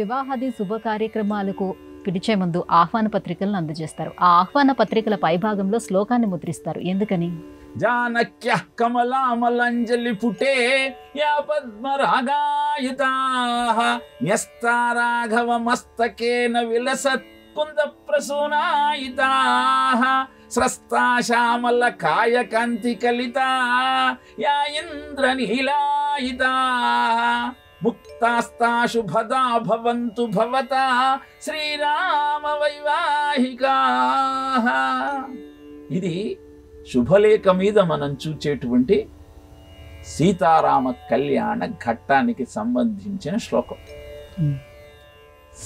వివాహాది శుభ కార్యక్రమాలకు పిలిచే ముందు ఆహ్వాన పత్రికలను అందజేస్తారు. ఆ ఆహ్వాన పత్రికల పైభాగంలో శ్లోకాన్ని ముద్రిస్తారు. ఎందుకని? జానక్య కమలామలంజలి పుటే యా పద్మరాగాయుతాః న్యస్తా రాఘవ మస్తకేన విలసత్ కుంద ప్రసూనాయితాః స్రస్తా శ్యామల కాయ కాంతి కలితా యా ఇంద్రనీలాయితాః ముక్తాస్తా శుభదా భవంతు భవతా శ్రీరామ వైవాహికాః. ఇది శుభలేఖ మీద మనం చూచేటువంటి సీతారామ కళ్యాణ ఘట్టానికి సంబంధించిన శ్లోకం.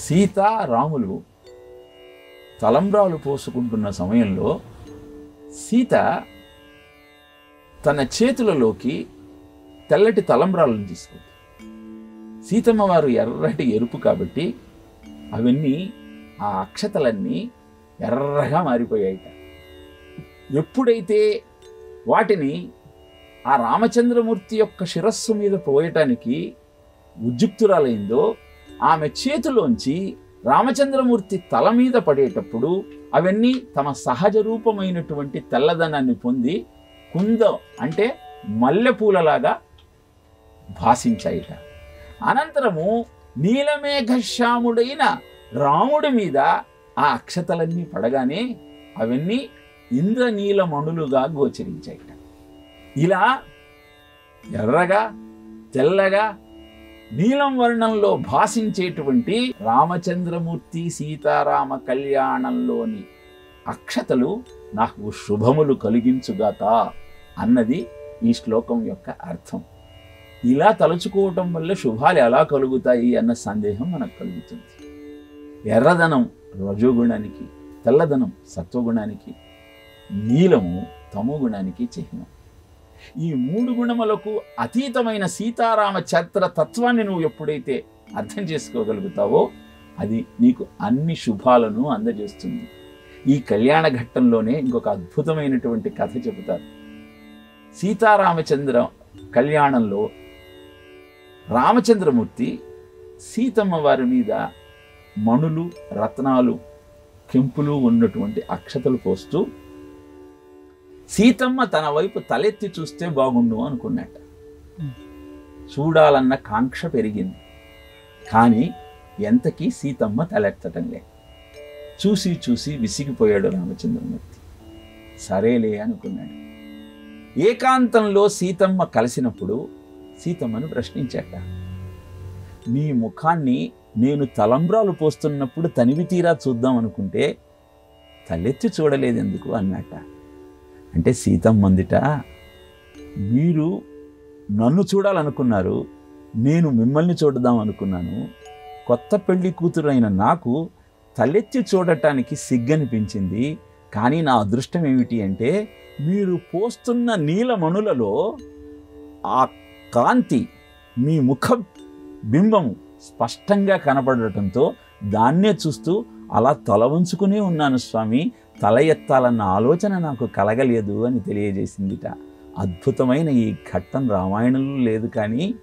సీతారాములు తలంబ్రాలు పోసుకుంటున్న సమయంలో సీత తన చేతులలోకి తెల్లటి తలంబ్రాలను తీసుకుంది. సీతమ్మ వారు ఎర్రటి ఎరుపు కాబట్టి అవన్నీ ఆ అక్షతలన్నీ ఎర్రగా మారిపోయాయిట. ఎప్పుడైతే వాటిని ఆ రామచంద్రమూర్తి యొక్క శిరస్సు మీద పోయటానికి ఉద్యుక్తురాలైందో ఆమె చేతిలోంచి రామచంద్రమూర్తి తల మీద పడేటప్పుడు అవన్నీ తమ సహజ రూపమైనటువంటి తెల్లదనాన్ని పొంది కుందం అంటే మల్లెపూలలాగా భాషించాయిట. అనంతరము నీలమేఘశ్యాముడైన రాముడి మీద ఆ అక్షతలన్నీ పడగానే అవన్నీ ఇంద్రనీలమణులుగా గోచరించాయిట. ఇలా ఎర్రగా తెల్లగా నీలం వర్ణంలో భాషించేటువంటి రామచంద్రమూర్తి సీతారామ కళ్యాణంలోని అక్షతలు నాకు శుభములు కలిగించుగాక అన్నది ఈ శ్లోకం యొక్క అర్థం. ఇలా తలుచుకోవటం వల్ల శుభాలు ఎలా కలుగుతాయి అన్న సందేహం మనకు కలుగుతుంది. ఎర్రదనం రజోగుణానికి, తెల్లదనం సత్వగుణానికి, నీలము తమోగుణానికి చిహ్నం. ఈ మూడు గుణములకు అతీతమైన సీతారామ చరిత్ర తత్వాన్ని నువ్వు ఎప్పుడైతే అర్థం చేసుకోగలుగుతావో అది నీకు అన్ని శుభాలను అందజేస్తుంది. ఈ కళ్యాణ ఘట్టంలోనే ఇంకొక అద్భుతమైనటువంటి కథ చెబుతారు. సీతారామచంద్ర కళ్యాణంలో రామచంద్రమూర్తి సీతమ్మ వారి మీద మణులు, రత్నాలు, కెంపులు ఉన్నటువంటి అక్షతలు పోస్తూ సీతమ్మ తన వైపు తలెత్తి చూస్తే బాగుండు అనుకున్నట్ట. చూడాలన్న కాంక్ష పెరిగింది. కానీ ఎంతకీ సీతమ్మ తలెత్తటం లేదు. చూసి చూసి విసిగిపోయాడు రామచంద్రమూర్తి. సరేలే అనుకున్నాడు. ఏకాంతంలో సీతమ్మ కలిసినప్పుడు సీతమ్మను ప్రశ్నించాట. నీ ముఖాన్ని నేను తలంబ్రాలు పోస్తున్నప్పుడు తనివి తీరా చూద్దాం అనుకుంటే తలెత్తి చూడలేదు ఎందుకు అన్నట్ట. అంటే సీతమ్మ అందుట, మీరు నన్ను చూడాలనుకున్నారు, నేను మిమ్మల్ని చూడదాం అనుకున్నాను. కొత్త పెళ్లి కూతురైన నాకు తలెత్తి చూడటానికి సిగ్గనిపించింది. కానీ నా అదృష్టం ఏమిటి అంటే మీరు పోస్తున్న నీలమణులలో ఆ కాంతి మీ ముఖ బింబము స్పష్టంగా కనపడటంతో దాన్నే చూస్తూ అలా తల వంచుకునే ఉన్నాను స్వామి, తల ఎత్తాలన్న ఆలోచన నాకు కలగలేదు అని తెలియజేసిందిట. అద్భుతమైన ఈ ఘట్టం రామాయణంలో లేదు. కానీ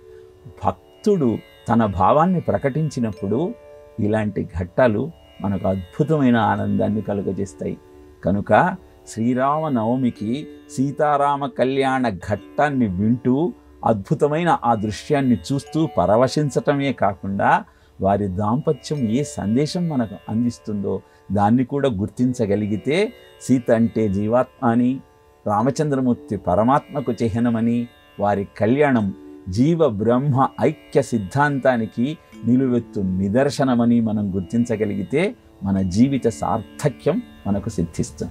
భక్తుడు తన భావాన్ని ప్రకటించినప్పుడు ఇలాంటి ఘట్టాలు మనకు అద్భుతమైన ఆనందాన్ని కలుగజేస్తాయి. కనుక శ్రీరామ నవమికి సీతారామ కళ్యాణ ఘట్టాన్ని వింటూ అద్భుతమైన ఆ దృశ్యాన్ని చూస్తూ పరవశించటమే కాకుండా వారి దాంపత్యం ఏ సందేశం మనకు అందిస్తుందో దాన్ని కూడా గుర్తించగలిగితే సీత అంటే జీవాత్మ అని, రామచంద్రమూర్తి పరమాత్మకు చిహ్నమని, వారి కళ్యాణం జీవ బ్రహ్మ ఐక్య సిద్ధాంతానికి నిలువెత్తు నిదర్శనమని మనం గుర్తించగలిగితే మన జీవిత సార్థక్యం మనకు సిద్ధిస్తుంది.